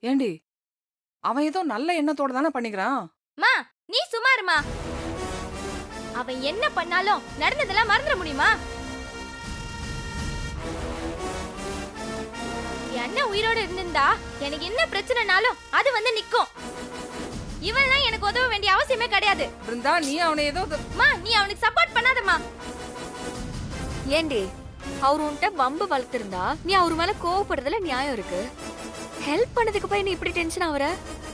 ஏண்டி அவன் ஏதோ நல்ல எண்ணத்தோட தானே பண்ணிக்கிறான். மா நீ சும்மா இருமா. அவன் என்ன பண்ணாலும் நடந்ததெல்லாம் மறந்துட முடியுமா? என் அண்ணன் உயிரோட இருந்திருந்தா எனக்கு என்ன பிரச்சனைனாலும் அது வந்து நிக்கும். இவன்லாம் எனக்கு உதவ வேண்டிய அவசியமே கிடையாது. இருந்தா நீ அவனை ஏதோ மா நீ அவனுக்கு சப்போர்ட் பண்ணாதம்மா. ஏண்டி அவர் உன்கிட்ட வம்பு வளர்த்திருந்தா நீ அவர் மேல கோவப்படுறதுல நியாயம் இருக்கு. ஹெல்ப் பண்ணதுக்கு போய் நீ இப்படி டென்ஷன் ஆவற?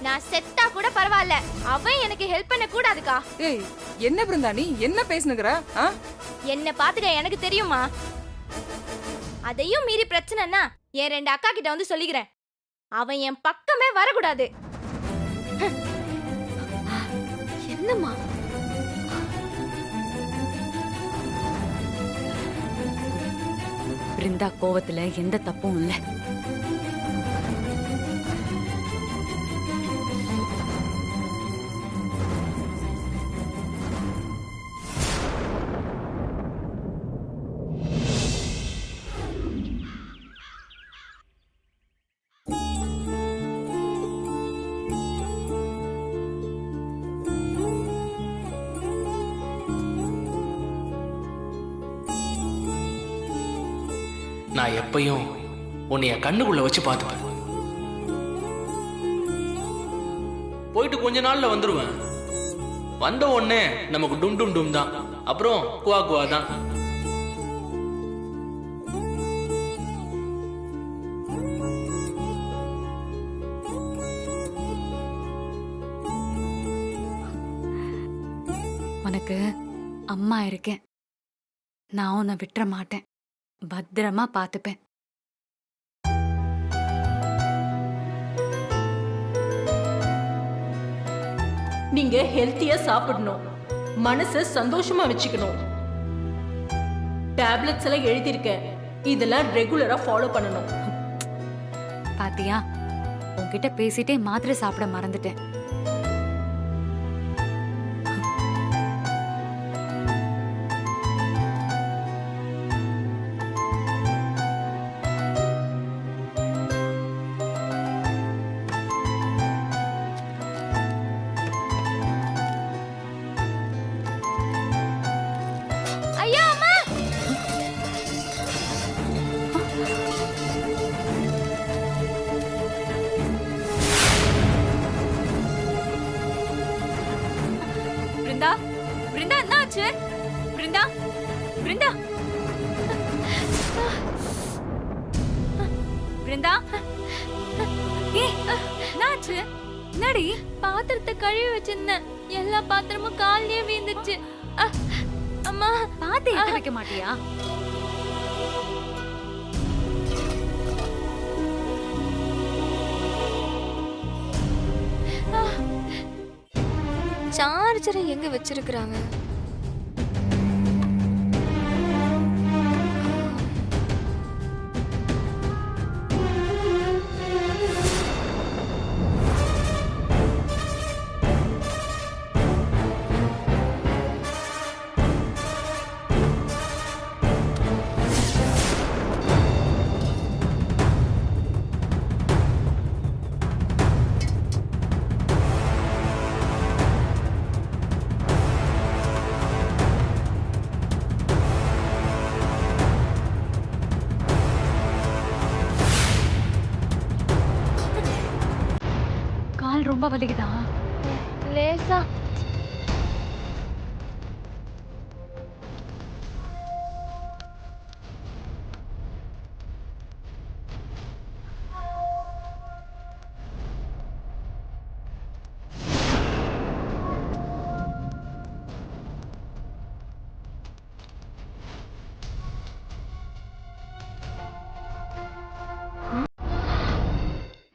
நான் செத்தா கூட பரவாயில்ல, அவன் எனக்கு ஹெல்ப் பண்ண கூடாதுக்கா. ஏய் என்ன பிருந்தா நீ என்ன பேசுனுக்குற? என்ன பாத்துக்க எனக்கு தெரியுமா. அதையும் மீறி பிரச்சனைனா என் 2 அக்கா கிட்ட வந்து சொல்லிக்கிறேன். அவன் என் பக்கமே வரக்கூடாது. என்னம்மா பிருந்தா கோவத்துல எந்த தப்பும் இல்ல. நான் எப்பயும் உன்னைய கண்ணுக்குள்ள வச்சு பார்த்துப்பேன். போயிட்டு கொஞ்ச நாள்ல வந்துருவேன். வந்த உடனே நமக்கு டும் டும் டும் தான், அப்புறம் குவா குவா தான். உனக்கு அம்மா இருக்கேன், நான் உன்னை விட்டுற மாட்டேன், பத்திரமா பாத்துப்பேன். நீங்க ஹெல்த்தியா சாப்பிடணும், மனசை சந்தோஷமா வச்சுக்கணும். டேப்லெட்ஸ் எல்லாம் எழுதியிருக்கேன், இதெல்லாம் ரெகுலரா ஃபாலோ பண்ணணும். பாத்தியா, உன்கிட்ட பேசிட்டே மாத்திரை சாப்பிட மறந்துட்டேன். ஐயா அம்மா. பிருந்தா, பிருந்தா என்ன ஆச்சு? பிருந்தா, பிருந்தா, பிருந்தா, என்னாச்சு? என்னடி? பாத்திரத்தை கழுவி வச்சிருந்தேன், எல்லா பாத்திரமும் கால்லயே வீந்துச்சு. அம்மா பாத்து எடுத்து வைக்க மாட்டியா? சார்ஜரை எங்க வச்சிருக்காங்க? கால் ரொம்ப வலிக்குதா? லேசா.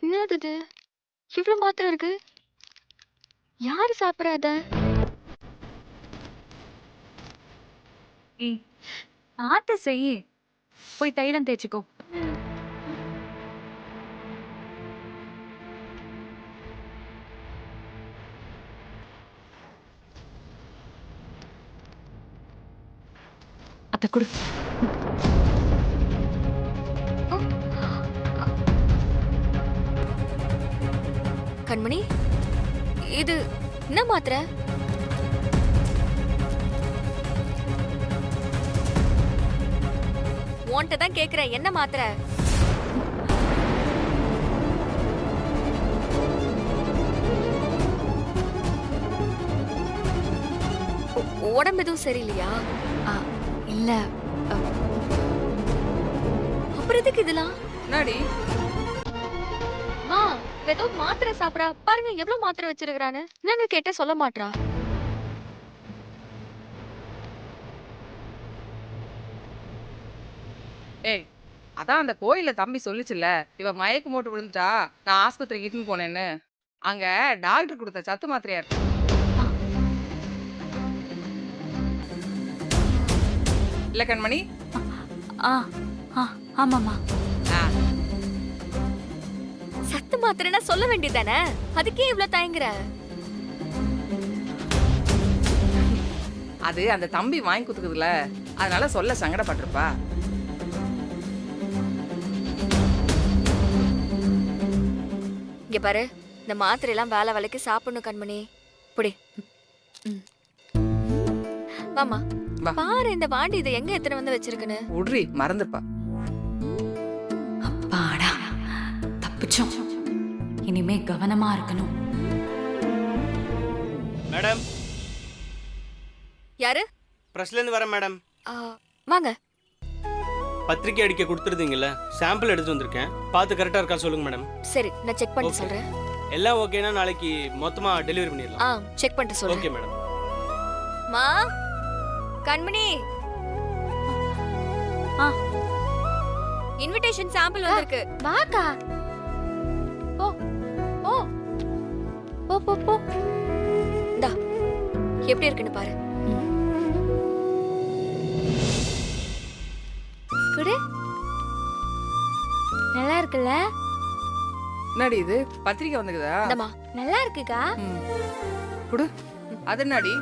என்னது இது? இவ்வளவு மாத்திரம் இருக்கு. யாரு சாப்பிடாத? பார்த்து செய்யி, போய் தைலம் தேய்ச்சிக்கோ. அத குடு. கண்மணி இது என்ன மாத்திரை? உன்கிட்ட தான் கேக்குறேன், என்ன மாத்திரை? உடம்பு எதுவும் சரியில்லையா? ஆ, இல்ல அப்புறம் எதுக்கு இதெல்லாம்? என்னடி ஏதோ மாத்திரை சாப்பிடா, பாருங்க எவ்வளவு மாத்திரை வச்சிருக்கானு. என்னன்னு கேட்ட சொல்ல மாட்றா. ஏய் அதான் அந்த கோயில்ல தம்பி சொல்லுச்சுல்ல, இவ மயக்கு போட்டு விழுந்துட்டா, நான் ஆஸ்பத்திரிக்கு இட்டுன்னு போனேன்னு. அங்க டாக்டர் கொடுத்த சத்து மாத்திரையா இருக்கு. இல்ல கண்மணி? ஆ ஆ ஆமாம்மா. ஆ, சத்து மாத்திரைன்னா சொல்ல வேண்டியதானே, அதுக்கே இவ்வளவு தயங்குற? அது அந்த தம்பி வாங்கி கொடுத்துக்குதுல, அதனால சொல்ல சங்கடப்பட்டிருப்பா. இங்க பாரு, இந்த மாத்திரை எல்லாம் வேலை வேலைக்கு சாப்பிடணும் கண்மணி. புடி. வாமா வா. பாரு இந்த வாண்டி இதை எங்க எத்தனை வந்து வச்சிருக்குன்னு. உட்ரி, மறந்துப்பா. அப்பாடா, தப்பிச்சோம். இனிமே கவனமா இருக்கணும். மேடம், யாரு? பிரஸ்ல இருந்து வரேன் மேடம். ஆ, வாங்க. பத்திரிக்கை அடிக்க கொடுத்துருந்தீங்கல்ல, சாம்பிள் எடுத்து வந்திருக்கேன். பார்த்து கரெக்டா இருக்கா சொல்லுங்க மேடம். சரி, நான் செக் பண்ணிட்டு Okay. சொல்றேன். எல்லாம் ஓகேனா நாளைக்கு மொத்தமா டெலிவரி பண்ணிடலாம். ஆ, செக் பண்ணிட்டு சொல்றேன். Okay madam. மா, கண்மணி. ஆ. இன்விடேஷன் சாம்பிள் வந்திருக்கு. வாக்கா போ போ போ போ போ. இந்தா, எப்படி இருக்குன்னு பாரு. குடு. நல்லா இருக்குல்ல? என்னடி இது பத்திரிக்கை வந்துக்குதா? இந்தமா. நல்லா இருக்குக்கா. ம். குடு. அது என்னடி?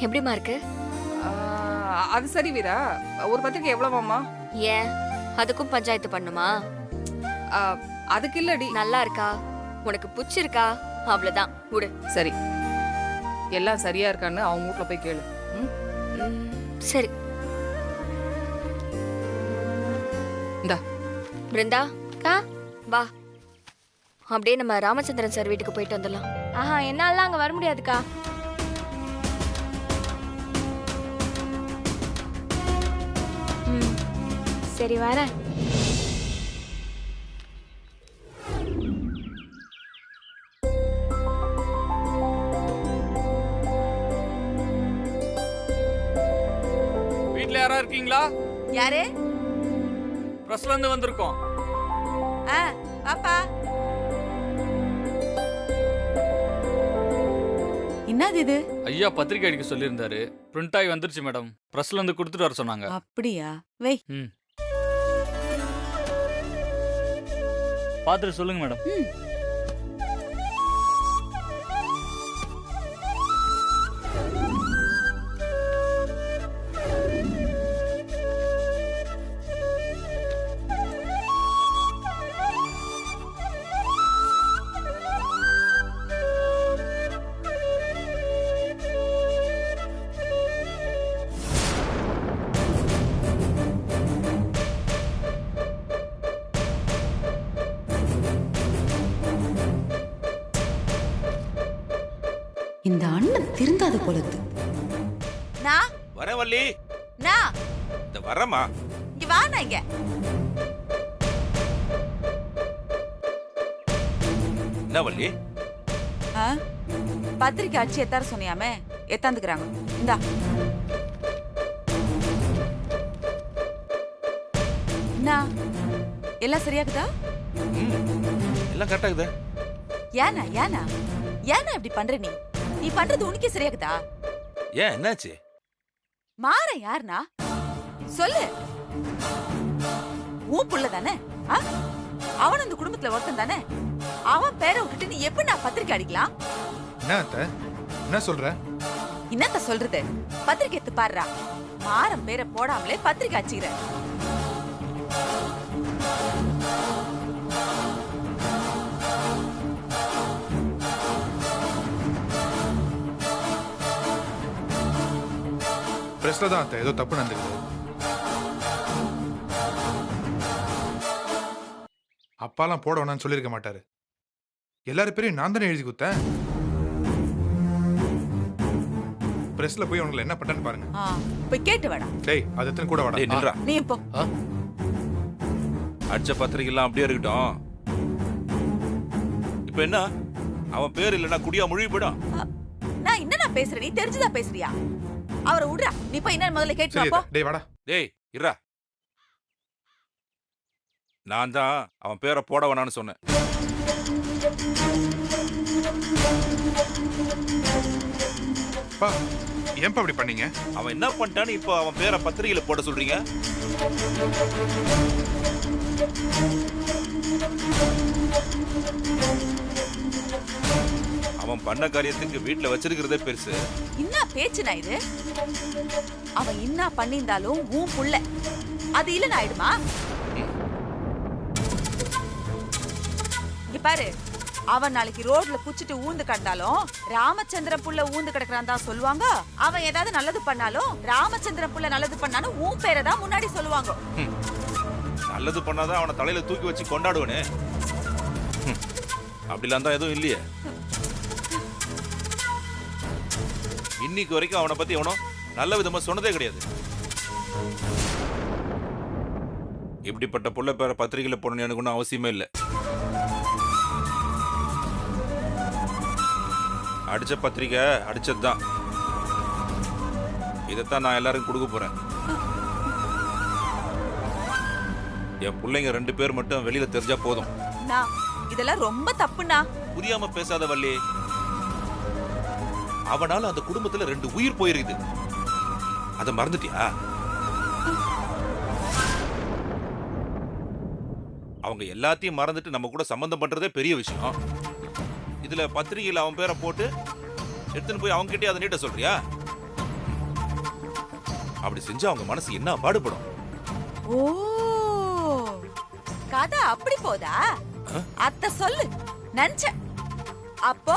எப்படிமா இருக்கு? ஆ, அது சரி வீரா, ஒரு பத்திரிக்கை எவ்வளவாமா? ஏன் அதுக்கும் பஞ்சாயத்து பண்ணுமா? ஆ, அதுக்கு இல்லடி. நல்லா இருக்கா? உனக்கு பிடிச்சிருக்கா? அவ்வளவுதான், விடு. சரி, எல்லாம் சரியா இருக்கான்னு அவங்க வீட்ல போய் கேளு. ம்? ம், சரி. இந்தா. பிருந்தா, கா. வா. அப்படியே நம்ம ராமச்சந்திரன் சார் வீட்டுக்கு போயிட்டு வந்துடலாம். ஆஹா, என்னால அங்க வர முடியாதுக்கா. ம், சரி வரேன். வீட்ல யாரா இருக்கீங்களா? யாரு? பிரஸ்ல இருந்து வந்திருக்கோம். பாப்பா. என்னது இது? ஐயா பத்திரிக்கை அடிக்க சொல்லியிருந்தாரு. பிரிண்ட் ஆகி வந்துருச்சு மேடம். பிரஸ்ல இருந்து கொடுத்துட்டு வர சொன்னாங்க. அப்படியா? வை. ம். பார்த்துட்டு சொல்லுங்க மேடம். இந்த அண்ணன் திருந்தாது போலது. நான் வரவள்ளி, நான் இந்த வரமா இங்க வா. நான் இங்க என்ன வள்ளி? பத்திரிக்கை அடிச்சு எத்தார சொன்னியாமே, எத்தாந்துக்கிறாங்க. இந்தா. என்ன எல்லாம் சரியாக்குதா? எல்லாம் கரெக்டா இருக்குதா? ஏனா ஏனா ஏனா இப்படி பண்ற? நீ பண்றது உனக்கே சரியாக்குதா? ஏன் என்னாச்சு? மாற யாருனா சொல்லு. உன் புள்ள தானே? அவன் இந்த குடும்பத்துல ஒருத்தன் தானே? அவன் பேரை விட்டுட்டு நீ எப்படி நான் பத்திரிக்கை அடிக்கலாம்? என்ன சொல்ற? என்னத்த சொல்றது? பத்திரிக்கை எடுத்து பாடுறா. மாறம் பேரை போடாமலே பத்திரிக்கை அடிச்சுக்கிற. பிரஸ்ல தான் அத்தை ஏதோ தப்பு நடந்துக்குது. அப்பாலாம் போட வேணாம்னு சொல்லியிருக்க மாட்டாரு. எல்லாரும் பேரையும் நான் தானே எழுதி கொடுத்தேன். பிரஸ்ல போய் உங்களை என்ன பண்றேன்னு பாருங்க. போய் கேட்டு வாடா. டேய் அது எத்தனை கூட வாடா. டேய் நின்றா. நீ போ. அடிச்ச பத்திரிக்கை எல்லாம் அப்படியே இருக்கட்டும். இப்ப என்ன அவன் பேர் இல்லைன்னா குடியா முழுகி போயிடும். நான் என்னடா பேசுறேன், நீ தெரிஞ்சுதான் பேசுறியா? அவரை விடுறா, நீ போய் என்ன முதல்ல கேட்டு சரி வா போ. அத்தை, டேய் வாடா. டேய் இருடா. நான் தான் அவன் பேரை போட வேணான்னு சொன்னேன். பா ஏன்பா அப்படி பண்ணீங்க? அவன் என்ன பண்ணிட்டான்னு இப்போ அவன் பேரை பத்திரிகையில போட சொல்றீங்க? அவன் பண்ண காரியத்துக்கு வீட்டுல வச்சிருக்கிறதே பெருசு. என்ன பேச்சுனா இது? அவன் என்ன பண்ணியிருந்தாலும் உன் புள்ள அது இல்லன்னு ஆயிடுமா? இங்க பாரு, அவன் நாளைக்கு ரோட்ல குச்சிட்டு ஊந்து கிடந்தாலும் ராமச்சந்திர புள்ள ஊந்து கிடக்குறான் தான் சொல்லுவாங்க. அவன் ஏதாவது நல்லது பண்ணாலும் ராமச்சந்திர புள்ள நல்லது பண்ணாலும் உன் பேரை தான் முன்னாடி சொல்லுவாங்க. நல்லது பண்ணாதான் அவனை தலையில தூக்கி வச்சு கொண்டாடுவனே. அப்படிலாம் தான் எதுவும் இல்லையே. இன்னைக்கு வரைக்கும் அவனை பத்தி எவனோ நல்ல விதமா சொன்னதே கிடையாது. இப்படிப்பட்ட புள்ள பேர பத்திரிகையில போடணும் எனக்கு ஒன்றும் அவசியமே இல்லை. அடிச்ச பத்திரிக்கை அடிச்சதுதான். இதைத்தான் நான் எல்லாரும் கொடுக்க போறேன். என் பிள்ளைங்க 2 பேர் மட்டும் வெளியில தெரிஞ்சா போதும். இதெல்லாம் ரொம்ப தப்புண்ணா. புரியாம பேசாத வள்ளி. அவனால அந்த குடும்பத்துல 2 உயிர் போயிருக்குது. அத மறந்துட்டியா? அவங்க எல்லாத்தையும் மறந்துட்டு நம்ம கூட சம்பந்தம் பண்றதே பெரிய விஷயம். இதுல பத்திரிகையில அவன் பேரை போட்டு எடுத்துன்னு போய் அவங்க கிட்டே அதை நீட்ட சொல்றியா? அப்படி செஞ்சா அவங்க மனசு என்ன பாடுபடும். ஓ, கதை அப்படி போதா? அத்த சொல்லு நினைச்ச. அப்போ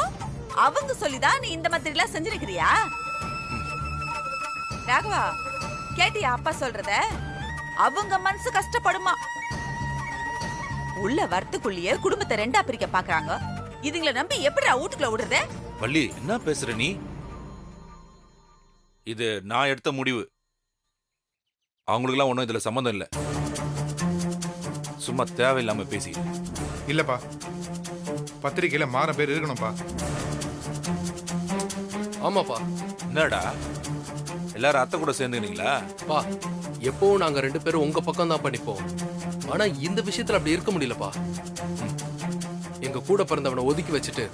அவங்க சொல்லிதான் நீ இந்த மாதிரி எல்லாம் செஞ்சிருக்கிறியா? ராகவா, கேட்டியா அப்பா சொல்றத? அவங்க மனசு கஷ்டப்படுமா? உள்ள வரத்துக்குள்ளேயே குடும்பத்தை 2ஆ பிரிக்க பாக்குறாங்க. இதுங்களை நம்பி எப்படி வீட்டுக்குள்ள விடுறத? வள்ளி, என்ன பேசுற நீ? இது நான் எடுத்த முடிவு. அவங்களுக்குலாம் ஒன்றும் இதுல சம்மந்தம் இல்லை. சும்மா தேவையில்லாம பேசி. இல்லப்பா, பத்திரிக்கையில மாற பேர் இருக்கணும்ப்பா. ஆமாப்பா. என்னடா எல்லாரும் அத்தை கூட சேர்ந்துக்கிறீங்களா? பா, எப்பவும் நாங்க 2 பேரும் உங்க பக்கம் தான் பண்ணிப்போம். ஆனா இந்த விஷயத்துல அப்படி இருக்க முடியலப்பா. எங்க கூட பிறந்தவனை ஒதுக்கி வச்சுட்டு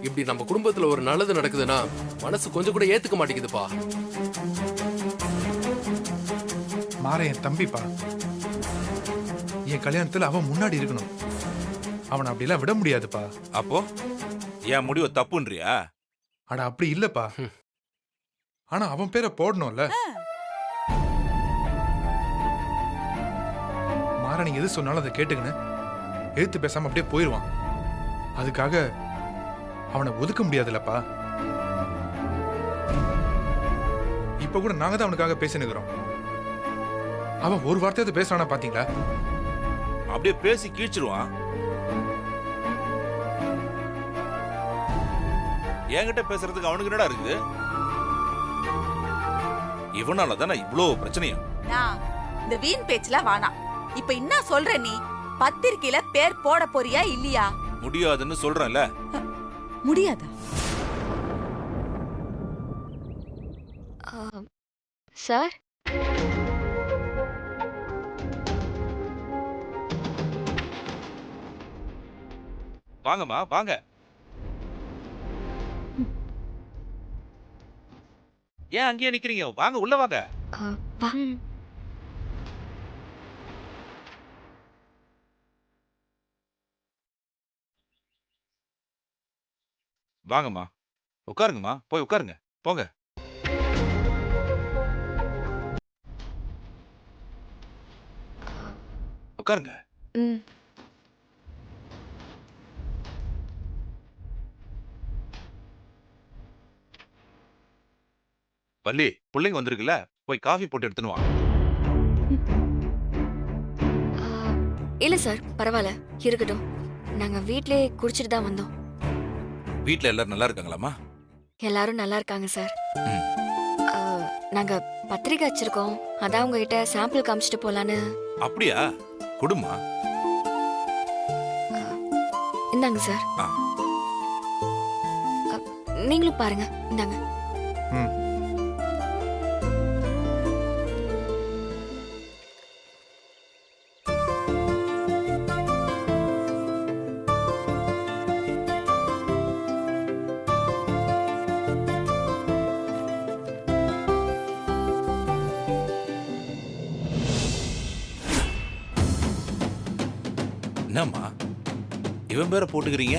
இப்படி நம்ம குடும்பத்துல ஒரு நல்லது நடக்குதுன்னா மனசு கொஞ்சம் கூட ஏத்துக்க மாட்டேங்குதுப்பா. மாற என் தம்பிப்பா. என் கல்யாணத்துல அவன் முன்னாடி இருக்கணும். அவனை அப்படிலாம் விட முடியாதுப்பா. அப்போ என் முடிவை தப்புன்றியா? அட அப்படி இல்லப்பா. ஆனா அவன் பேரை போடணும்ல. மாற நீங்க எது சொன்னாலும் அதை கேட்டுக்கின்னு எழுத்து பேசாம அப்படியே போயிருவான். அதுக்காக அவனை ஒதுக்க முடியாதுல்லப்பா. இப்ப கூட நாங்க தான் அவனுக்காக பேசினுக்கிறோம். அவன் ஒரு வார்த்தையாவது பேசுறானா பாத்தீங்களா? அப்படியே பேசி கீழ்ச்சிருவான். என்கிட்ட பேசுறதுக்கு அவனுக்கு என்னடா இருக்குது? இவனால தானே இவ்வளோ பிரச்சனையா? இந்த வீண் பேச்சுல வானா. இப்ப என்ன சொல்ற நீ? பத்திரிக்கையில பேர் போட போறியா இல்லையா? முடியாதுன்னு சொல்றேன்ல. முடியாதா? சார், வாங்கம்மா வாங்க. ஏன் அங்கேயே நிக்கிறீங்க? வாங்க உள்ள வாங்க. வாங்கம்மா உட்காருங்கம்மா. போய் உட்காருங்க. போங்க. உட்காருங்க. வள்ளி பிள்ளைங்க வந்திருக்குல்ல, போய் காஃபி போட்டு எடுத்துன்னு வா. இல்ல சார், பரவாயில்ல, இருக்கட்டும். நாங்க வீட்லயே குடிச்சிட்டு தான் வந்தோம். வீட்ல எல்லாரும் நல்லா இருக்காங்களாம்மா? எல்லாரும் நல்லா இருக்காங்க சார். ம். ஆ, நாங்க பத்திரிக்கை வச்சிருக்கோம், அதான் உங்ககிட்ட சாம்பிள் காமிச்சிட்டு போலான்னு. அப்படியா? குடுமா. இந்தாங்க சார். ஆ. நீங்களும் பாருங்க, இந்தாங்க. ம். என்னம்மா இவன் பேரை போட்டுக்கிறீங்க?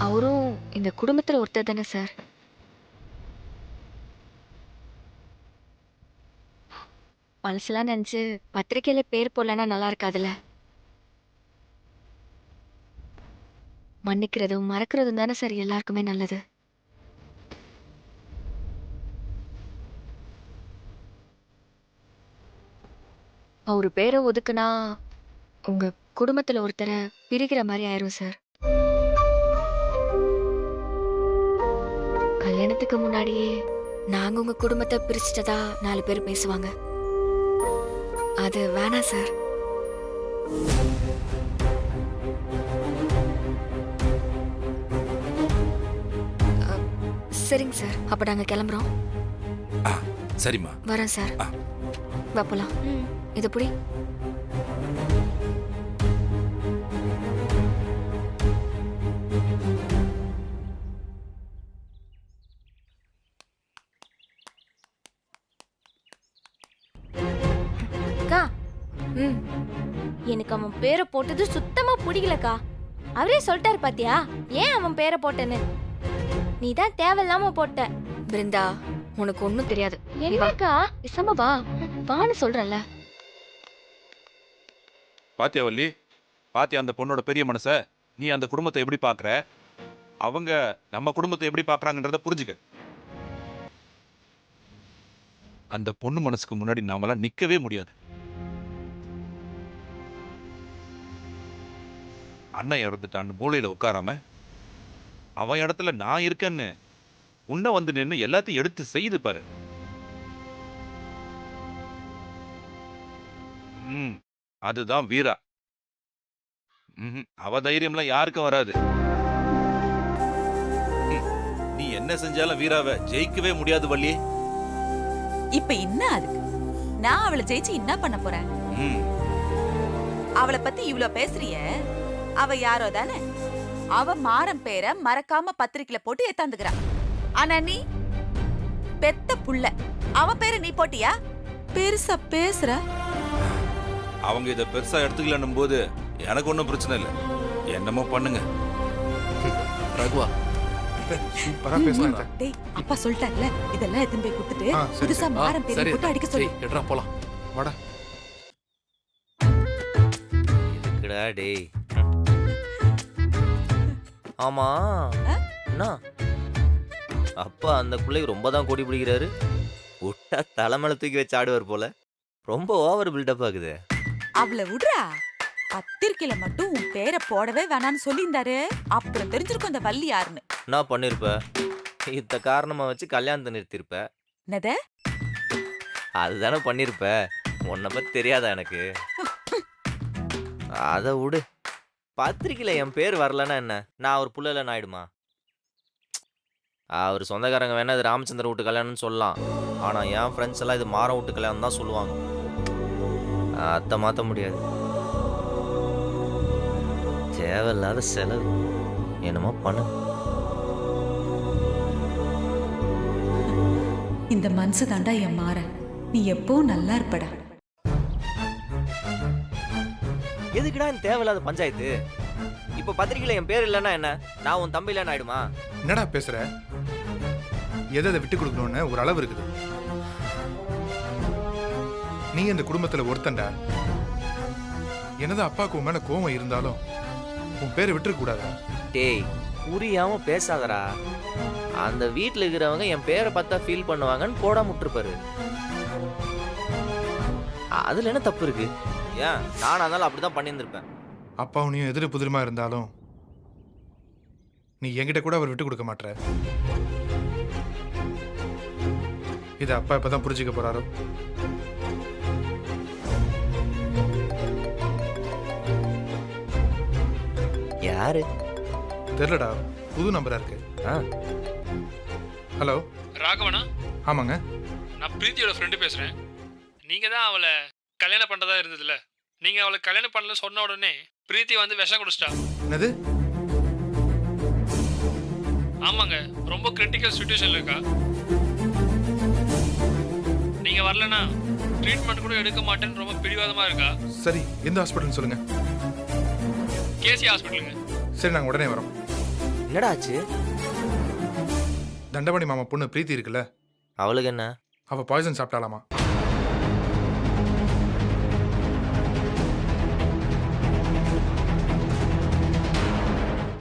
அவரும் இந்த குடும்பத்துல ஒருத்தர் தானே சார்? மனசுலாம் நினைச்சு பத்திரிக்கையில பேர் போடலன்னா நல்லா இருக்காதுல்ல. மன்னிக்கிறதும் மறக்கிறதும் தானே சார் எல்லாருக்குமே நல்லது. அவரு பேரை ஒதுக்குனா உங்க குடும்பத்துல ஒருத்தரை பிரிக்கிற மாதிரி ஆயிரும் சார். கல்யாணத்துக்கு முன்னாடியே நாங்க உங்க குடும்பத்தை பிரிச்சிட்டதா 4 பேர் பேசுவாங்க. அது வேணாம் சார். சரிங்க சார், அப்ப நாங்க கிளம்புறோம். சரிம்மா. வரேன் சார். ஆ. போலாம். இது புடி. அக்கா, எனக்கு அவன் பேரை போட்டது சுத்தமா பிடிக்கலக்கா. அவரே சொல்லிட்டாரு பாத்தியா ஏன் அவன் பேரை போட்டேன்னு. நீ தான் தேவையில்லாம போட்ட. பிருந்தா, உனக்கு ஒண்ணும் தெரியாது. என்னக்கா? பேசாம வா, வான்னு சொல்றேன்ல. பாத்தியா வள்ளி, பாத்தியா அந்த பொண்ணோட பெரிய மனச? நீ அந்த குடும்பத்தை எப்படி பாக்குற, அவங்க நம்ம குடும்பத்தை எப்படி பாக்குறாங்கன்றத புரிஞ்சுக்க. அந்த பொண்ணு மனசுக்கு முன்னாடி நாமெல்லாம் நிக்கவே முடியாது. அண்ணன் இறந்துட்டான்னு மூலையில உட்காராம அவன் இடத்துல நான் இருக்கேன்னு உன்ன வந்து நின்று எல்லாத்தையும் எடுத்து செய்து பாரு. அதுதான் வீரா. அவ தைரியம்லாம் யாருக்கும் வராது. நீ என்ன செஞ்சாலும் வீராவை ஜெயிக்கவே முடியாது வள்ளி. இப்ப என்ன அதுக்கு? நான் அவளை ஜெயிச்சு என்ன பண்ண போறேன்? அவளை பத்தி இவ்ளோ பேசுறிய, அவ யாரோ தானே. அவ மாறன் பேரை மறக்காம பத்திரிக்கையில போட்டு ஏத்தாந்துக்கிறா. ஆனா நீ பெத்த புள்ள, அவ பேரை நீ போட்டியா? பெருசா பேசுற. அவங்க இத பெருசா எடுத்துக்கலன்னும் போது எனக்கு ஒன்றும் பிரச்சனை இல்லை, என்னமோ பண்ணுங்க. ரகுவா, சூப்பரா பேசுறாங்க. டேய், அப்பா சொல்லிட்டாங்கல, இதெல்லாம் எடுத்து போய் கொடுத்துட்டு புதுசா மாறன் பேரை போட்டு அடிக்க சொல்லு. எடுறா போலாம். வாடா. இருக்குடா டேய். ஆமா என்ன அப்பா அந்த பிள்ளைக்கு ரொம்ப தான் கொடி பிடிக்கிறாரு. விட்டா தலைமையில தூக்கி வச்சு ஆடுவார் போல. ரொம்ப ஓவர் பில்டப் ஆகுது. அவளை விடுறா. பத்திரிக்கையில மட்டும் உன் பேரை போடவே வேணான்னு சொல்லியிருந்தாரு. அப்புறம் தெரிஞ்சிருக்கும் அந்த வள்ளி யாருன்னு. என்ன பண்ணிருப்ப? இத்த காரணமா வச்சு கல்யாணத்தை நிறுத்திருப்ப. என்னது? அதுதானே பண்ணிருப்ப. உன்னை பத்தி தெரியாதா எனக்கு? அதை விடு. பத்திரிக்கையில என் பேர் வரலன்னா என்ன, நான் ஒரு புள்ளல ஆயிடுமா? அவர் சொந்தக்காரங்க வேணா இது ராமச்சந்திர வீட்டு கல்யாணம்னு சொல்லலாம். ஆனா என் ஃப்ரெண்ட்ஸ் எல்லாம் இது மாற வீட்டு கல்யாணம் தான் சொல்லுவாங்க. அத்தை மாற்ற முடியாது. தேவையில்லாத செலவு. என்னமோ பண்ணு. இந்த மனசு தாண்டா என் மாறன். நீ எப்பவும் நல்லா இருப்படா. எதுக்குடா இந்த தேவையில்லாத பஞ்சாயத்து? இப்ப பத்திரிக்கையில என் பேர் இல்லைன்னா என்ன, நான் உன் தம்பி இல்லைன்னு ஆயிடுமா? என்னடா பேசுற? எதை விட்டு கொடுக்கணும்னு ஒரு அளவு இருக்குது. நீ இந்த குடும்பத்துல ஒருத்தன்டா. என்னதான் அப்பாவுக்கு உன் மேல கோவம் இருந்தாலும் உன் பேரை விட்டுறக் கூடாதா? டேய் புரியாம பேசாதடா. அந்த வீட்ல இருக்கிறவங்க என் பேரை பார்த்தா ஃபீல் பண்ணுவாங்கன்னு போடாம விட்டுருப்பாரு. அதுல என்ன தப்பு இருக்கு? ஏன் நானா இருந்தாலும் அப்படிதான் பண்ணியிருந்திருப்பேன். அப்பாவும் நீயும் எதிரி புதிருமா இருந்தாலும் நீ என்கிட்ட கூட அவர் விட்டு கொடுக்க மாட்ற. இதை அப்பா இப்பதான் புரிஞ்சுக்க போறாரோ? யாரு? தெரியலடா, புது நம்பரா இருக்கு. ஹலோ ராகவனா? ஆமாங்க. நான் பிரீத்தியோட ஃப்ரெண்டு பேசுறேன். நீங்க தான் அவளை கல்யாணம் பண்றதா இருந்ததுல. நீங்க அவளை கல்யாணம் பண்ணல சொன்ன உடனே பிரீத்தி வந்து விஷம் குடிச்சிட்டா. என்னது? ஆமாங்க, ரொம்ப கிரிட்டிக்கல் சிச்சுவேஷன்ல இருக்கா. நீங்க வரலனா ட்ரீட்மெண்ட் கூட எடுக்க மாட்டேன்னு ரொம்ப பிடிவாதமா இருக்கா. சரி, எந்த ஹாஸ்பிட்டல்னு சொல்லுங்க. கேசி ஹாஸ்பிட்டலுங்க. சரி, நாங்க உடனே வரோம். என்னடா ஆச்சு? தண்டபாணி மாமா பொண்ணு பிரீத்தி இருக்குல்ல, அவளுக்கு என்ன? அவ பாய்சன் சாப்பிட்டாலாமா.